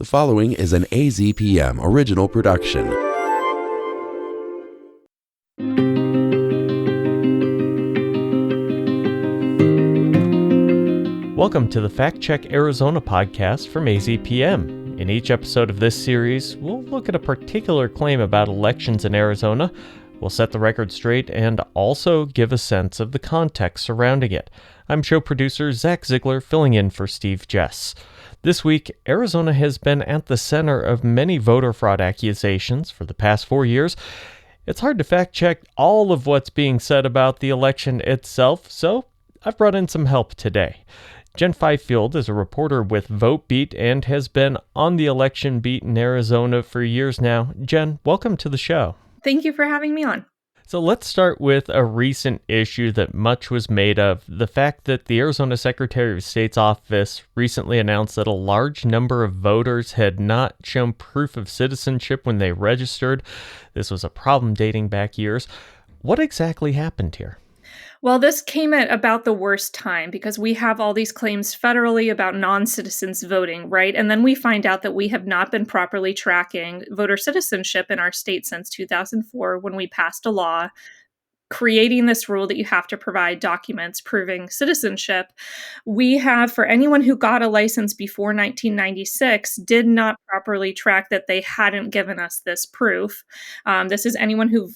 The following is an AZPM original production. Welcome to the Fact Check Arizona podcast from AZPM. In each episode of this series, we'll look at a particular claim about elections in Arizona. We'll set the record straight and also give a sense of the context surrounding it. I'm show producer Zach Ziegler, filling in for Steve Jess. This week, Arizona has been at the center of many voter fraud accusations for the past 4 years. It's hard to fact check all of what's being said about the election itself, so I've brought in some help today. Jen Fifield is a reporter with Votebeat and has been on the election beat in Arizona for years now. Jen, welcome to the show. Thank you for having me on. So let's start with a recent issue that much was made of, the fact that the Arizona Secretary of State's office recently announced that a large number of voters had not shown proof of citizenship when they registered. This was a problem dating back years. What exactly happened here? Well, this came at about the worst time because we have all these claims federally about non-citizens voting, right? And then we find out that we have not been properly tracking voter citizenship in our state since 2004 when we passed a law creating this rule that you have to provide documents proving citizenship. We have, for anyone who got a license before 1996, did not properly track that they hadn't given us this proof. This is anyone who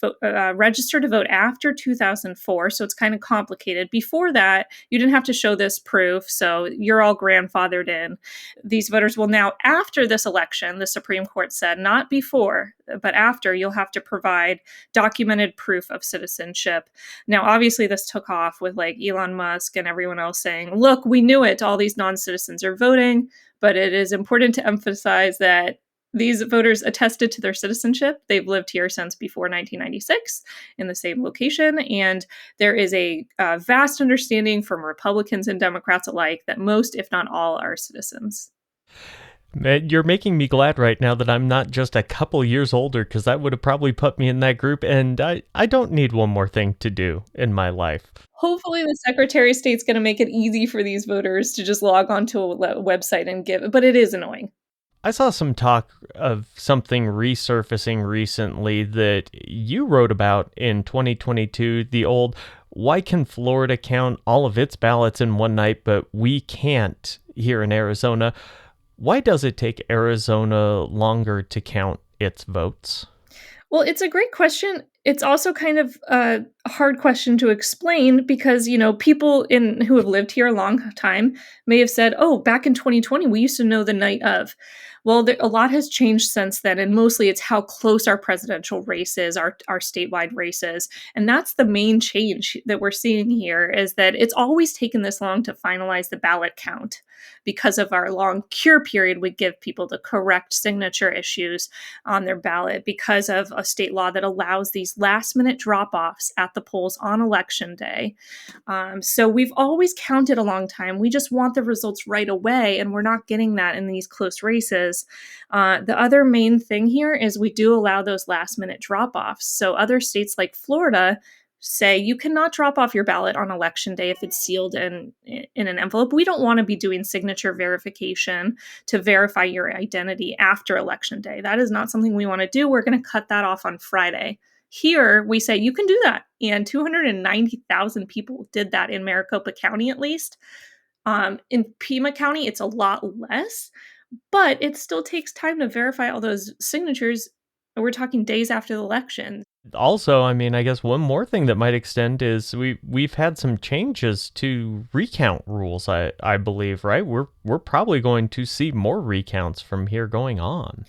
registered to vote after 2004, so it's kind of complicated. Before that, you didn't have to show this proof, so you're all grandfathered in. These voters will now, after this election, the Supreme Court said, not before, but after, you'll have to provide documented proof of citizenship. Now, obviously, this took off with like Elon Musk and everyone else saying, look, we knew it. All these non-citizens are voting, but it is important to emphasize that these voters attested to their citizenship. They've lived here since before 1996 in the same location. And there is a vast understanding from Republicans and Democrats alike that most, if not all, are citizens. You're making me glad right now that I'm not just a couple years older, because that would have probably put me in that group, and I don't need one more thing to do in my life. Hopefully the Secretary of State's going to make it easy for these voters to just log onto a website and give it, but it is annoying. I saw some talk of something resurfacing recently that you wrote about in 2022, the old, why can Florida count all of its ballots in one night, but we can't here in Arizona? Why does it take Arizona longer to count its votes? Well, it's a great question. It's also kind of a hard question to explain because, people who have lived here a long time may have said, oh, back in 2020, we used to know the night of. Well, a lot has changed since then, and mostly it's how close our presidential race is, our statewide races. And that's the main change that we're seeing here is that it's always taken this long to finalize the ballot count. Because of our long cure period, we give people the correct signature issues on their ballot because of a state law that allows these last-minute drop-offs at the polls on election day. So we've always counted a long time. We just want the results right away, and we're not getting that in these close races. The other main thing here is we do allow those last-minute drop-offs. So other states like Florida say you cannot drop off your ballot on election day if it's sealed in an envelope. We don't want to be doing signature verification to verify your identity after election day. That is not something we want to do. We're going to cut that off on Friday. Here, we say you can do that. And 290,000 people did that in Maricopa County, at least. In Pima County, it's a lot less, but it still takes time to verify all those signatures. We're talking days after the election. Also, I guess one more thing that might extend is we've had some changes to recount rules, I believe, right? We're probably going to see more recounts from here going on.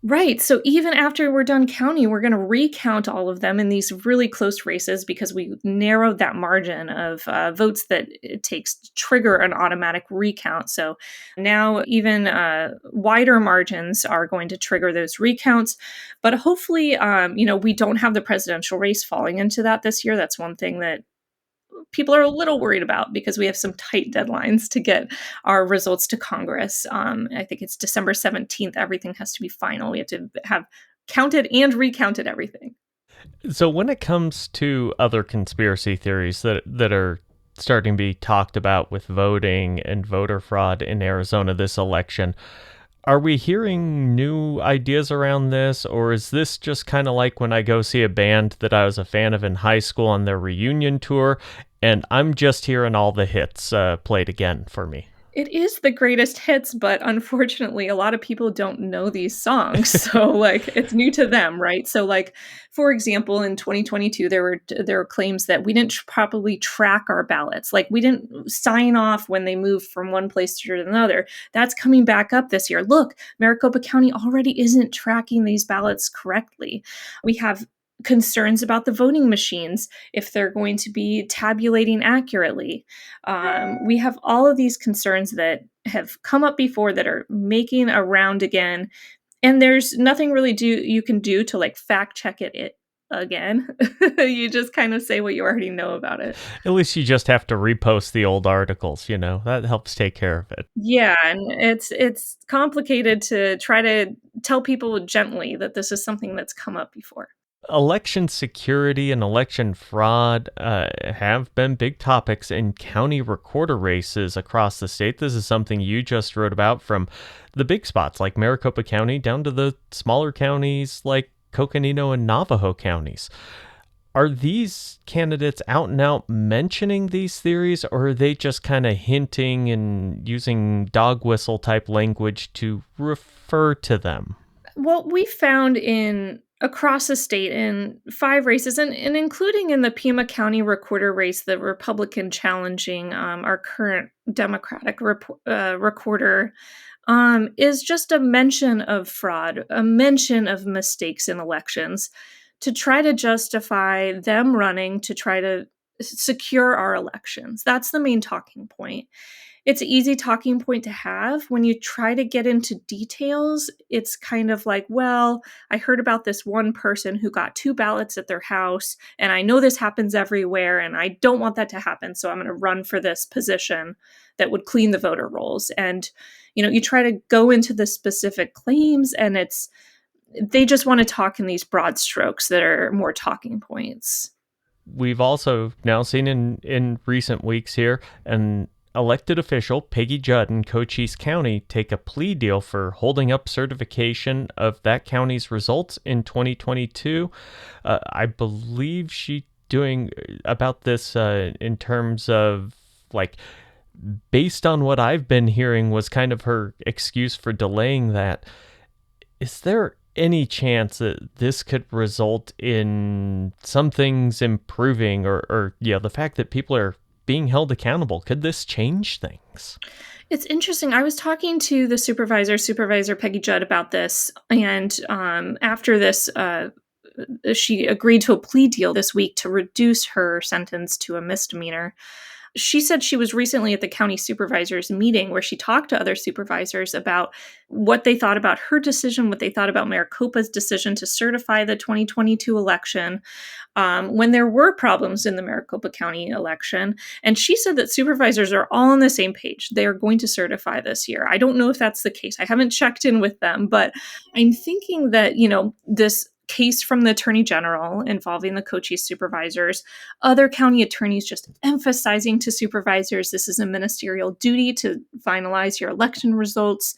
Right. So even after we're done counting, we're going to recount all of them in these really close races because we narrowed that margin of votes that it takes to trigger an automatic recount. So now even wider margins are going to trigger those recounts. But hopefully, we don't have the presidential race falling into that this year. That's one thing that people are a little worried about because we have some tight deadlines to get our results to Congress. I think it's December 17th. Everything has to be final. We have to have counted and recounted everything. So when it comes to other conspiracy theories that are starting to be talked about with voting and voter fraud in Arizona this election, Are we hearing new ideas around this, or is this just kind of like when I go see a band that I was a fan of in high school on their reunion tour, and I'm just hearing all the hits played again for me? It is the greatest hits, but unfortunately, a lot of people don't know these songs. So, like, it's new to them, right? So, like, for example, in 2022, there were claims that we didn't properly track our ballots. Like, we didn't sign off when they moved from one place to another. That's coming back up this year. Look, Maricopa County already isn't tracking these ballots correctly. We have concerns about the voting machines if they're going to be tabulating accurately. We have all of these concerns that have come up before that are making a round again, and there's nothing really you can do to like fact check it again. You just kind of say what you already know about it. At least you just have to repost the old articles, that helps take care of it. Yeah, and it's complicated to try to tell people gently that this is something that's come up before. Election security and election fraud have been big topics in county recorder races across the state. This is something you just wrote about, from the big spots like Maricopa County down to the smaller counties like Coconino and Navajo counties. Are these candidates out and out mentioning these theories, or are they just kind of hinting and using dog whistle type language to refer to them? Well, we found in across the state in 5 races, and including in the Pima County recorder race, the Republican challenging our current Democratic recorder, is just a mention of fraud, a mention of mistakes in elections to try to justify them running to try to secure our elections. That's the main talking point. It's an easy talking point to have. When you try to get into details, it's kind of like, well, I heard about this one person who got 2 ballots at their house, and I know this happens everywhere, and I don't want that to happen, so I'm going to run for this position that would clean the voter rolls. And, you try to go into the specific claims, and they just want to talk in these broad strokes that are more talking points. We've also now seen in recent weeks here an elected official, Peggy Judd in Cochise County, take a plea deal for holding up certification of that county's results in 2022. I believe she doing about this in terms of, like, based on what I've been hearing, was kind of her excuse for delaying that. Is there any chance that this could result in some things improving, or the fact that people are being held accountable? Could this change things? It's interesting. I was talking to the Supervisor Peggy Judd, about this, and after this, she agreed to a plea deal this week to reduce her sentence to a misdemeanor. She said she was recently at the county supervisors meeting where she talked to other supervisors about what they thought about her decision, what they thought about Maricopa's decision to certify the 2022 election, when there were problems in the Maricopa County election. And she said that supervisors are all on the same page. They are going to certify this year. I don't know if that's the case. I haven't checked in with them, but I'm thinking that, this case from the Attorney General involving the Cochise supervisors, other county attorneys just emphasizing to supervisors this is a ministerial duty to finalize your election results.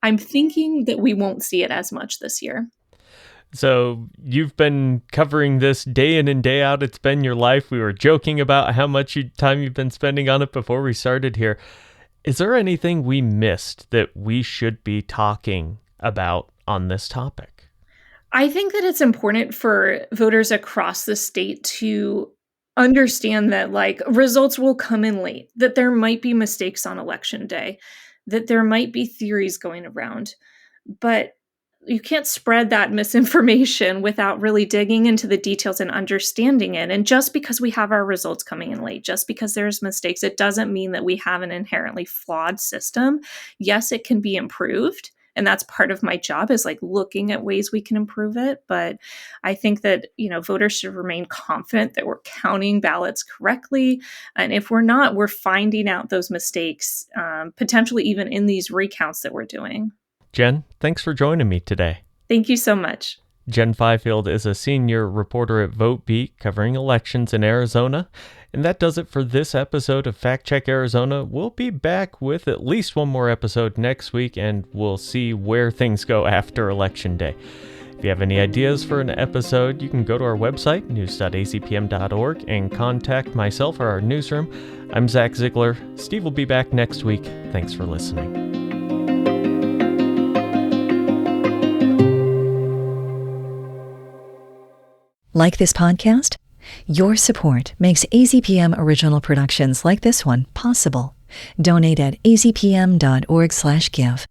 I'm thinking that we won't see it as much this year. So you've been covering this day in and day out. It's been your life. We were joking about how much time you've been spending on it before we started here. Is there anything we missed that we should be talking about on this topic? I think that it's important for voters across the state to understand that, like, results will come in late, that there might be mistakes on election day, that there might be theories going around, but you can't spread that misinformation without really digging into the details and understanding it. And just because we have our results coming in late, just because there's mistakes, it doesn't mean that we have an inherently flawed system. Yes, it can be improved. And that's part of my job, is like looking at ways we can improve it. But I think that, voters should remain confident that we're counting ballots correctly. And if we're not, we're finding out those mistakes, potentially even in these recounts that we're doing. Jen, thanks for joining me today. Thank you so much. Jen Fifield is a senior reporter at Votebeat, covering elections in Arizona. And that does it for this episode of Fact Check Arizona. We'll be back with at least one more episode next week, and we'll see where things go after Election Day. If you have any ideas for an episode, you can go to our website, news.azpm.org, and contact myself or our newsroom. I'm Zach Ziegler. Steve will be back next week. Thanks for listening. Like this podcast? Your support makes AZPM original productions like this one possible. Donate at azpm.org/give.